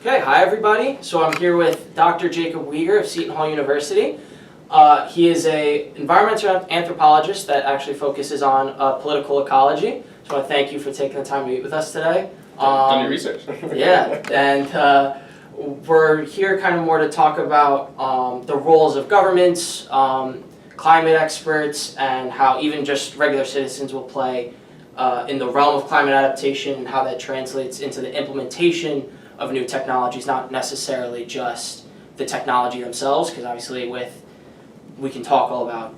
Okay, hi everybody. So I'm here with Dr. Jacob Weger of Seton University. He is an environmental anthropologist that actually focuses on political ecology. So I want to thank you for taking the time to meet with us today. Done your research. Yeah, and we're here kind of more to talk about the roles of governments, climate experts, and how even just regular citizens will play in the realm of climate adaptation and how that translates into the implementation of new technologies, not necessarily just the technology themselves, because obviously we can talk all about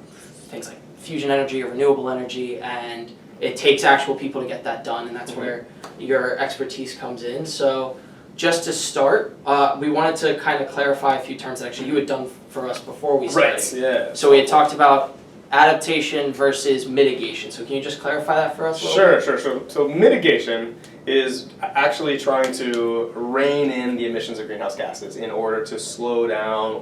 things like fusion energy or renewable energy, and it takes actual people to get that done, and that's where your expertise comes in. So just to start, we wanted to kind of clarify a few terms that actually you had done for us before we started. Right, yeah. So we had talked about adaptation versus mitigation. So can you just clarify that for us a little bit? Sure. So mitigation is actually trying to rein in the emissions of greenhouse gases in order to slow down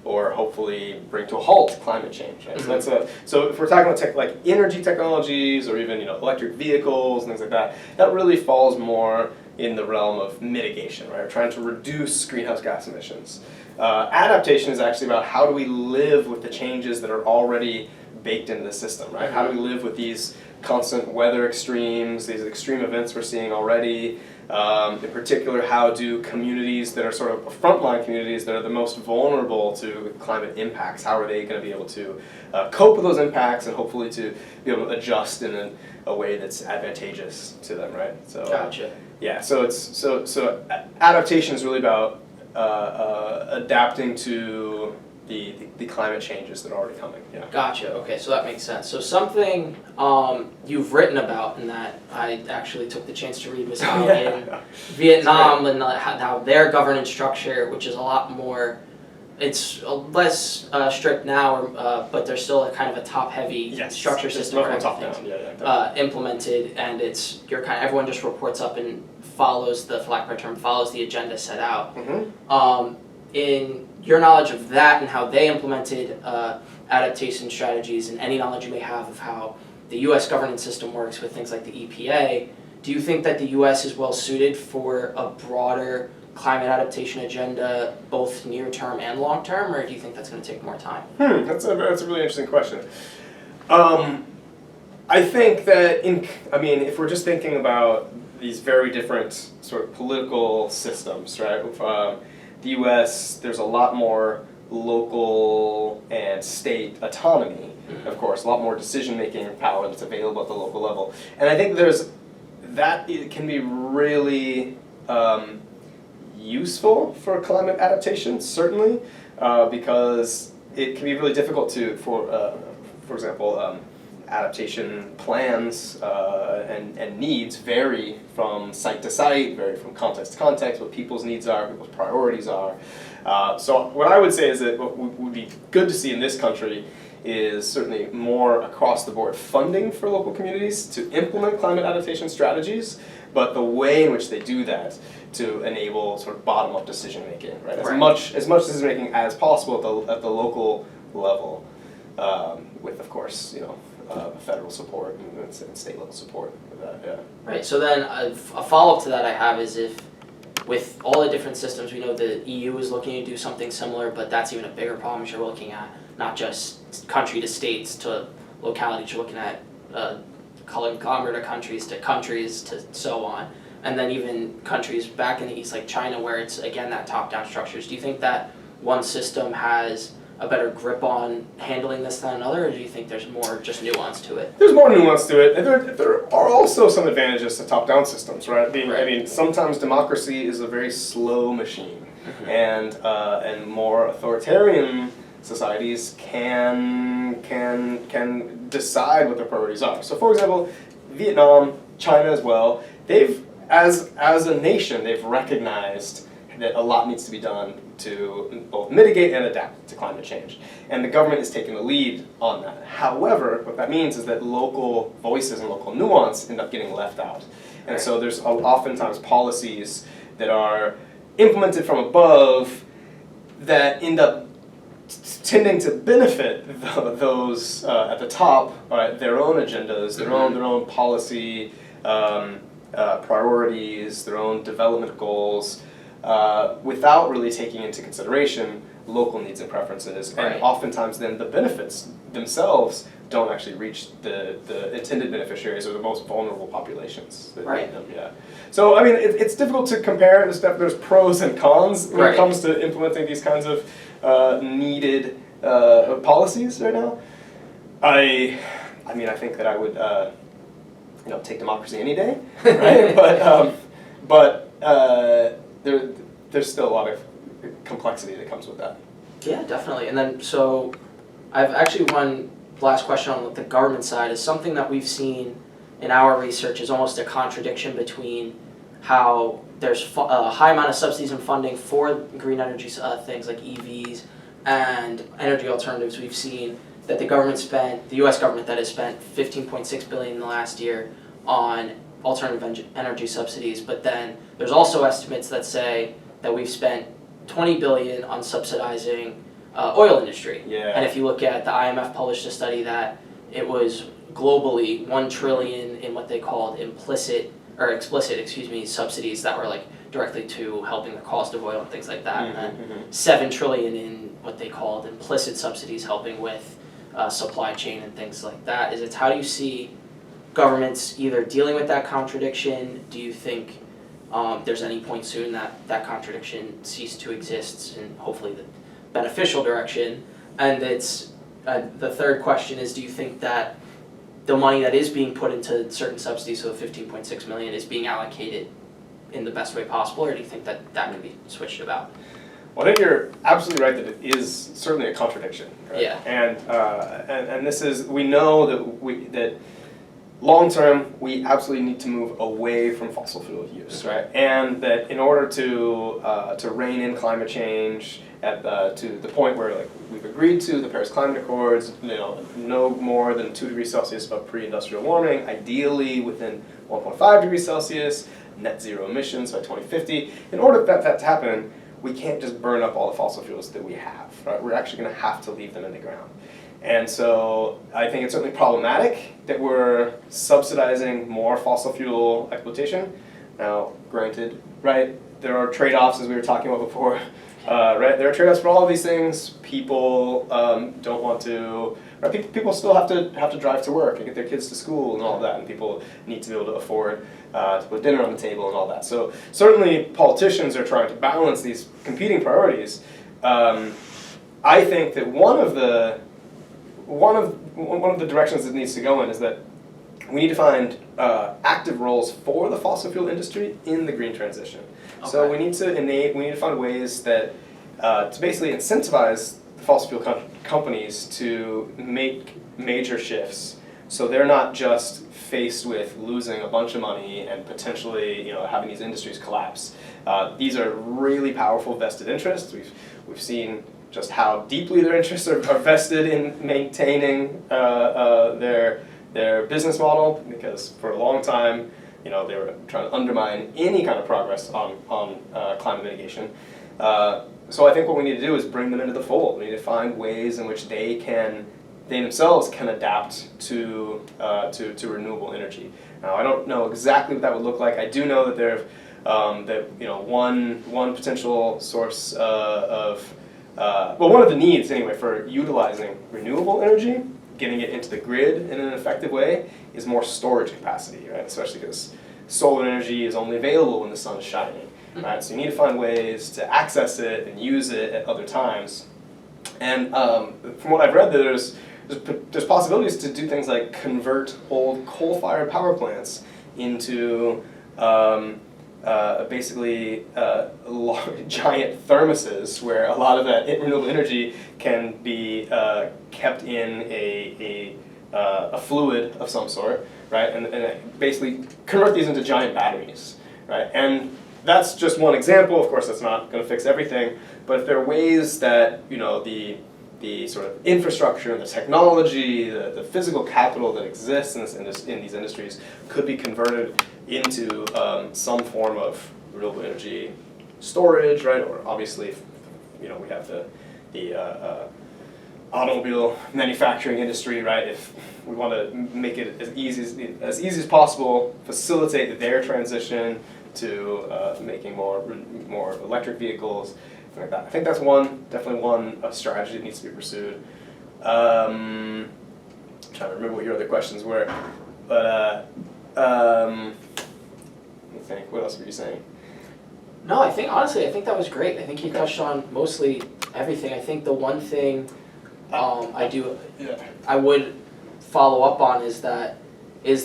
or hopefully bring to a halt climate change. Right? Mm-hmm. So if we're talking about like energy technologies or even electric vehicles and things like that, that really falls more in the realm of mitigation, right? We're trying to reduce greenhouse gas emissions. Adaptation is actually about how do we live with the changes that are already baked into the system, right? How do we live with these constant weather extremes, these extreme events we're seeing already? In particular, how do communities that are sort of frontline communities that are the most vulnerable to climate impacts, how are they going to be able to cope with those impacts and hopefully to be able to adjust in a way that's advantageous to them, right? So, Gotcha. Yeah, so adaptation is really about adapting to the climate changes that are already coming. Yeah. Gotcha. Okay, so that makes sense. So something you've written about, and that I actually took the chance to read, was how in Vietnam and how their governance structure, which is a lot more, it's less strict now, but there's still a kind of a top-heavy structure system for everything implemented, and it's everyone just reports up and follows the, for lack of a better term, follows the agenda set out. In your knowledge of that and how they implemented adaptation strategies and any knowledge you may have of how the U.S. governance system works with things like the EPA, do you think that the U.S. is well suited for a broader climate adaptation agenda, both near-term and long-term, or do you think that's going to take more time? That's a really interesting question. I think that, if we're just thinking about these very different sort of political systems, right? The U.S., there's a lot more local and state autonomy, of course, a lot more decision-making power that's available at the local level. And I think it can be really useful for climate adaptation, certainly, because it can be really difficult for example, adaptation plans and needs vary from site to site, vary from context to context, what people's needs are, people's priorities are. So what I would say is that what would be good to see in this country is certainly more across the board funding for local communities to implement climate adaptation strategies, but the way in which they do that to enable sort of bottom-up decision making, right? As much decision making as possible at the local level, with of course federal support and state level support for that. Yeah. Right. So then a follow-up to that I have is, if with all the different systems, we know the EU is looking to do something similar, but that's even a bigger problem. You're looking at not just country to states to localities, you're looking at conglomerate of countries to so on. And then even countries back in the East like China, where it's again that top-down structures. Do you think that one system has a better grip on handling this than another, or do you think there's more just nuance to it? There's more nuance to it, and there are also some advantages to top-down systems, right? I mean, sometimes democracy is a very slow machine, and more authoritarian societies can decide what their priorities are. So, for example, Vietnam, China as well, as a nation, they've recognized that a lot needs to be done to both mitigate and adapt to climate change. And the government is taking the lead on that. However, what that means is that local voices and local nuance end up getting left out. And so there's oftentimes policies that are implemented from above that end up tending to benefit those at the top, their own agendas, their own policy priorities, their own development goals, without really taking into consideration local needs and preferences, Right. and oftentimes then the benefits themselves don't actually reach the intended beneficiaries or the most vulnerable populations that Right. need them. Yeah. So I mean, it's difficult to compare. There's pros and cons when Right. it comes to implementing these kinds of needed policies right now. I mean, I think that I would take democracy any day, right? but there's still a lot of complexity that comes with that. Yeah, definitely. And then, so I've actually one last question on the government side is something that we've seen in our research is almost a contradiction between how there's a high amount of subsidies and funding for green energy things like EVs and energy alternatives. We've seen that the U.S. government that has spent $15.6 billion in the last year on alternative energy subsidies, but then there's also estimates that say that we've spent $20 billion on subsidizing oil industry. Yeah. And if you look at the IMF published a study that it was globally $1 trillion in what they called explicit subsidies that were like directly to helping the cost of oil and things like that, and then $7 trillion in what they called implicit subsidies helping with supply chain and things like that. How do you see governments either dealing with that contradiction? Do you think there's any point soon that contradiction cease to exist in hopefully the beneficial direction? And it's the third question is, do you think that the money that is being put into certain subsidies, so the $15.6 million, is being allocated in the best way possible, or do you think that can be switched about? Well, I think you're absolutely right that it is certainly a contradiction. Right? Yeah. And this is, we know that long term, we absolutely need to move away from fossil fuel use, right? And that in order to rein in climate change to the point where like we've agreed to the Paris Climate Accords, no more than 2 degrees Celsius of pre-industrial warming, ideally within 1.5 degrees Celsius, net zero emissions by 2050. In order for that to happen, we can't just burn up all the fossil fuels that we have, right? We're actually going to have to leave them in the ground. And so I think it's certainly problematic that we're subsidizing more fossil fuel exploitation. Now, granted, right, there are trade-offs as we were talking about before, right? There are trade-offs for all of these things. People don't want to, right? People still have to drive to work and get their kids to school and all of that, and people need to be able to afford to put dinner on the table and all that. So certainly politicians are trying to balance these competing priorities. I think that one of the directions it needs to go in is that we need to find active roles for the fossil fuel industry in the green transition. Okay. So we need to find ways that to basically incentivize the fossil fuel companies to make major shifts, so they're not just faced with losing a bunch of money and potentially having these industries collapse. These are really powerful vested interests. We've seen just how deeply their interests are vested in maintaining their business model, because for a long time, they were trying to undermine any kind of progress on climate mitigation. So I think what we need to do is bring them into the fold. We need to find ways in which they themselves can adapt to renewable energy. Now, I don't know exactly what that would look like. I do know that one potential source one of the needs anyway for utilizing renewable energy, getting it into the grid in an effective way, is more storage capacity, right? Especially because solar energy is only available when the sun is shining, right? So you need to find ways to access it and use it at other times. And from what I've read, there's possibilities to do things like convert old coal-fired power plants into basically giant thermoses where a lot of that renewable energy can be kept in a fluid of some sort, right? And basically convert these into giant batteries, right? And that's just one example. Of course, that's not going to fix everything, but if there are ways that the sort of infrastructure and the technology, the physical capital that exists in these industries could be converted into some form of renewable energy storage, right? Or obviously, we have the automobile manufacturing industry, right? If we want to make it as easy as possible, facilitate their transition to making more electric vehicles, things like that. I think that's definitely one strategy that needs to be pursued. I'm trying to remember what your other questions were, but let me think. What else were you saying? No, I think that was great. I think you touched on mostly everything. I think the one thing I would follow up on is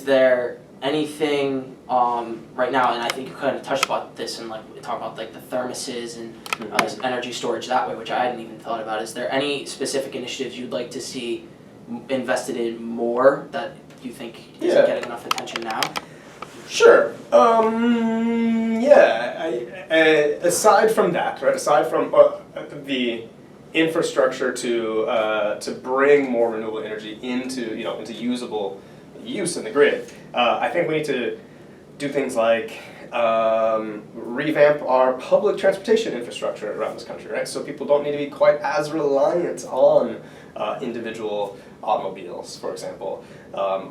there anything right now, and I think you kind of touched about this and like talk about like the thermoses and this energy storage that way, which I hadn't even thought about. Is there any specific initiatives you'd like to see invested in more that you think isn't getting enough attention now? Sure. Aside from that, right? Aside from the infrastructure to bring more renewable energy into usable use in the grid, I think we need to do things like revamp our public transportation infrastructure around this country, right? So people don't need to be quite as reliant on individual automobiles, for example.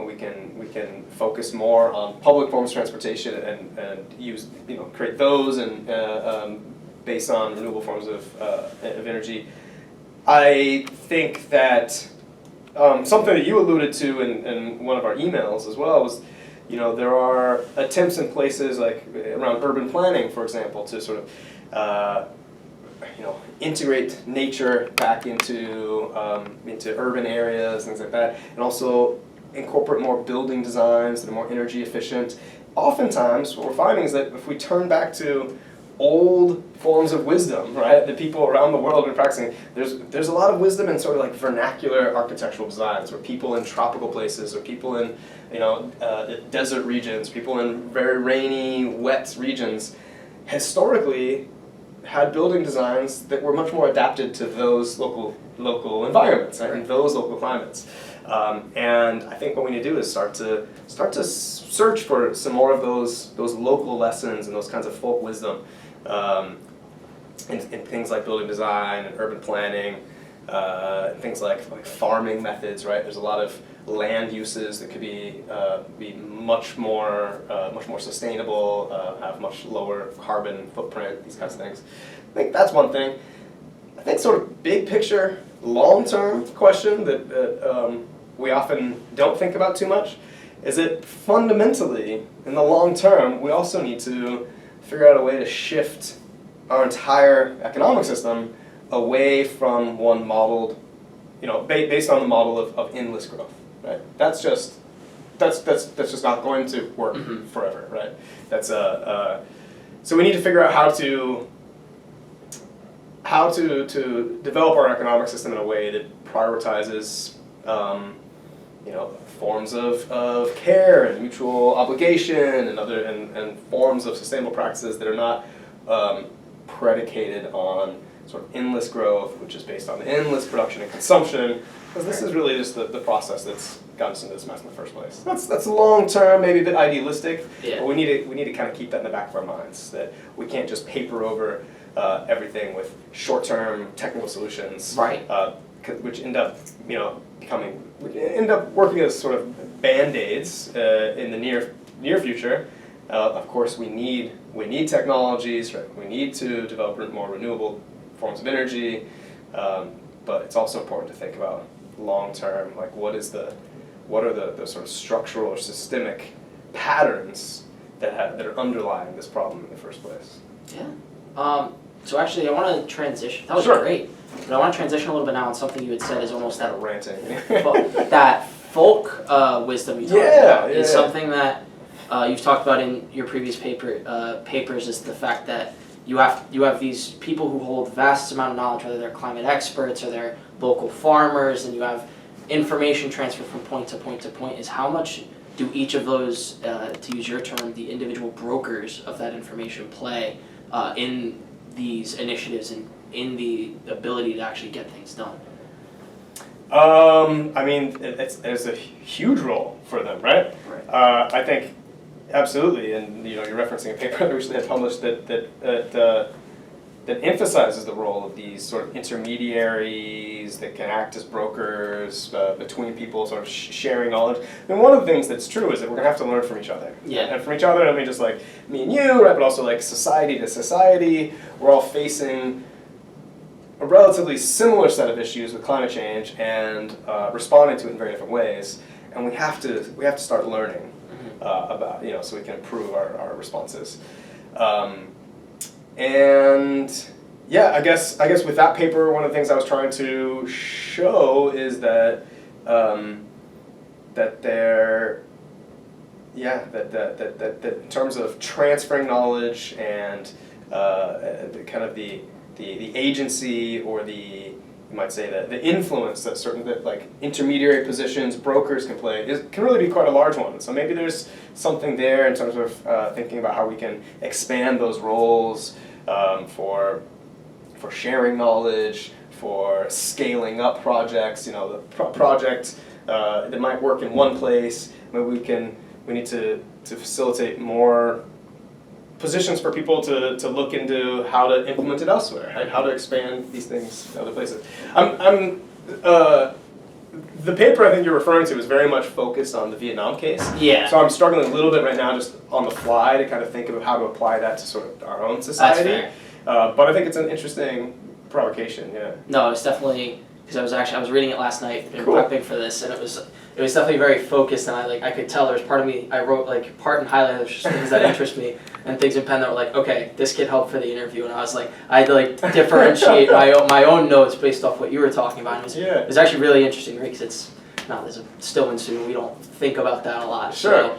We can focus more on public forms of transportation and use create those and based on renewable forms of energy. I think that something that you alluded to in one of our emails as well was, there are attempts in places like around urban planning, for example, to sort of integrate nature back into urban areas, things like that, and also incorporate more building designs that are more energy efficient. Oftentimes, what we're finding is that if we turn back to old forms of wisdom, right, that people around the world are practicing, there's a lot of wisdom in sort of like vernacular architectural designs, where people in tropical places, or people in desert regions, people in very rainy, wet regions, historically had building designs that were much more adapted to those local environments, right, and those local climates. And I think what we need to do is start to search for some more of those local lessons and those kinds of folk wisdom in things like building design and urban planning, things like farming methods. Right, there's a lot of land uses that could be much more sustainable, have much lower carbon footprint. These kinds of things. I think that's one thing. I think sort of big picture, long-term question that we often don't think about too much is that fundamentally, in the long term, we also need to figure out a way to shift our entire economic system away from one modeled, based on the model of endless growth. Right? That's just not going to work forever. Right? So we need to figure out how to develop our economic system in a way that prioritizes forms of care and mutual obligation and forms of sustainable practices that are not predicated on sort of endless growth, which is based on endless production and consumption, because this is really just the process that's gotten us into this mess in the first place. That's long term, maybe a bit idealistic, but we need to kind of keep that in the back of our minds, that we can't just paper over everything with short-term technical solutions, right? Which end up working as sort of band-aids in the near future. Of course, we need technologies, right? We need to develop more renewable forms of energy, but it's also important to think about long-term, like what are the sort of structural or systemic patterns that are underlying this problem in the first place. Yeah. So actually, I want to transition. That was great. But I want to transition a little bit now on something you had said is almost that ranting. That folk wisdom you talked about is something that you've talked about in your previous papers. Is the fact that you have these people who hold vast amount of knowledge, whether they're climate experts or they're local farmers, and you have information transfer from point to point to point. Is how much do each of those, to use your term, the individual brokers of that information play in these initiatives and in the ability to actually get things done? I mean, it's a huge role for them, right? I think that emphasizes the role of these sort of intermediaries that can act as brokers between people, sort of sharing knowledge. And one of the things that's true is that we're going to have to learn from each other. Yeah. And from each other, I mean just like me and you, right? But also like society to society. We're all facing a relatively similar set of issues with climate change and responding to it in very different ways. And we have to start learning about, so we can improve our responses. And yeah, I guess with that paper, one of the things I was trying to show is that that in terms of transferring knowledge and kind of the agency or you might say the influence that like intermediary positions, brokers can play can really be quite a large one. So maybe there's something there in terms of thinking about how we can expand those roles for sharing knowledge, for scaling up projects. The project that might work in one place, maybe we need to facilitate more positions for people to look into how to implement it elsewhere, right? How to expand these things to other places. The paper I think you're referring to is very much focused on the Vietnam case. Yeah. So I'm struggling a little bit right now just on the fly to kind of think of how to apply that to sort of our own society. That's fair. But I think it's an interesting provocation, yeah. No, it's definitely, because I was reading it last night and Cool. prepping for this, and it was definitely very focused, and I could tell there was part of me, I wrote like part in highlighter, just things that interest me, and things in pen that were like, okay, this could help for the interview, and I was like, I had to like differentiate my own notes based off what you were talking about. And it was actually really interesting to read, because there's a still in student, we don't think about that a lot. Sure.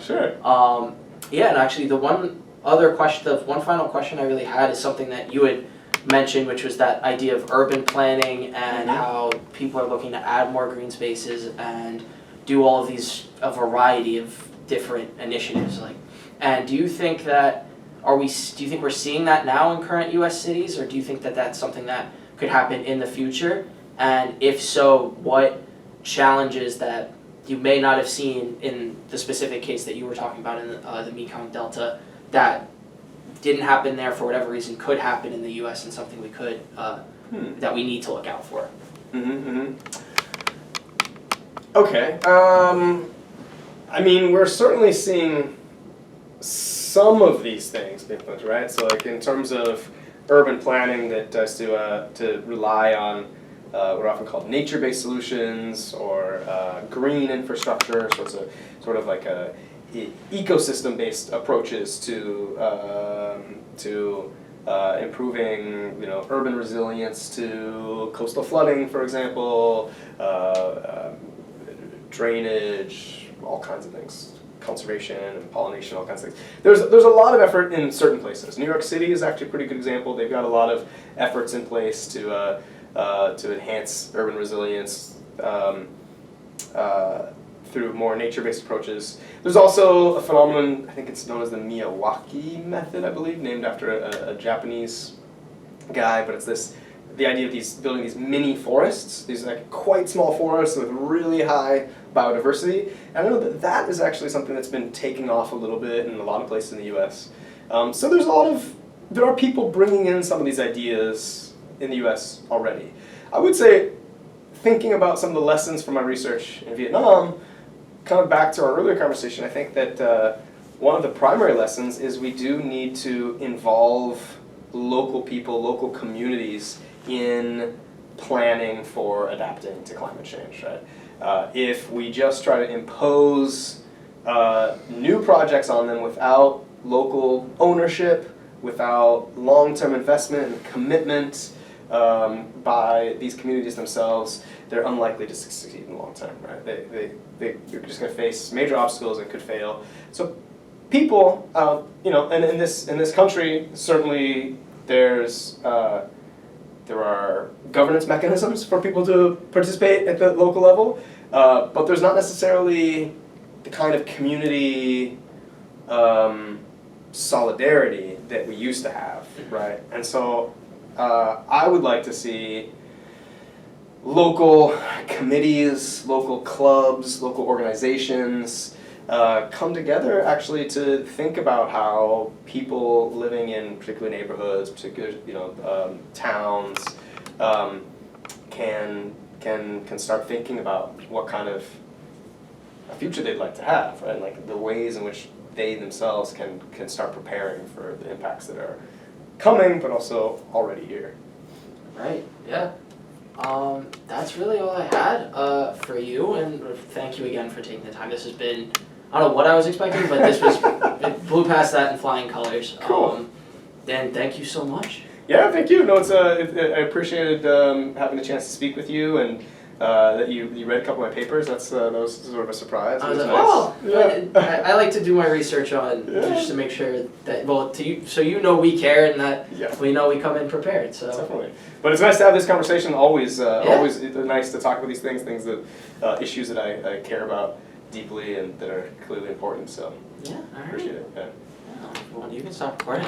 Yeah, and actually the one final question I really had is something that you had mentioned, which was that idea of urban planning and how people are looking to add more green spaces and do all of a variety of different initiatives. And do you think we're seeing that now in current U.S. cities, or do you think that that's something that could happen in the future? And if so, what challenges that you may not have seen in the specific case that you were talking about in the Mekong Delta that didn't happen there for whatever reason could happen in the U.S. and something we could that we need to look out for? Okay. I mean, we're certainly seeing some of these things being put, right? So, like in terms of urban planning that does to rely on what are often called nature-based solutions or green infrastructure, so it's a sort of like a ecosystem-based approaches to improving, urban resilience to coastal flooding, for example, drainage, all kinds of things, conservation and pollination, all kinds of things. There's a lot of effort in certain places. New York City is actually a pretty good example. They've got a lot of efforts in place to enhance urban resilience through more nature-based approaches. There's also a phenomenon, I think it's known as the Miyawaki method, I believe, named after a Japanese guy, but it's the idea of building these mini forests, these like quite small forests with really high biodiversity. And I know that is actually something that's been taking off a little bit in a lot of places in the U.S. So there are people bringing in some of these ideas in the U.S. already. I would say, thinking about some of the lessons from my research in Vietnam, kind of back to our earlier conversation, I think that one of the primary lessons is we do need to involve local people, local communities in planning for adapting to climate change, right? If we just try to impose new projects on them without local ownership, without long-term investment and commitment by these communities themselves, they're unlikely to succeed in the long term, right? They're just going to face major obstacles and could fail. So people, and in this country, certainly there are governance mechanisms for people to participate at the local level, but there's not necessarily the kind of community solidarity that we used to have, right? And so I would like to see local committees, local clubs, local organizations come together actually to think about how people living in particular neighborhoods, particular towns, can start thinking about what kind of a future they'd like to have, right? Like the ways in which they themselves can start preparing for the impacts that are coming, but also already here. Right. Yeah. That's really all I had for you, and thank you again for taking the time. This has been, I don't know what I was expecting, but this was, it blew past that in flying colors. Cool. Dan, thank you so much. Yeah, thank you. No, I appreciated having the chance to speak with you, and that you read a couple of my papers. That was sort of a surprise. I was like, nice. oh, Yeah. I like to do my research on just to make sure that, so we care and that we know we come in prepared. So definitely. But it's nice to have this conversation. Always nice to talk about these things that issues that I care about deeply and that are clearly important. So yeah, all right. Appreciate it. Yeah. Well, you can stop recording.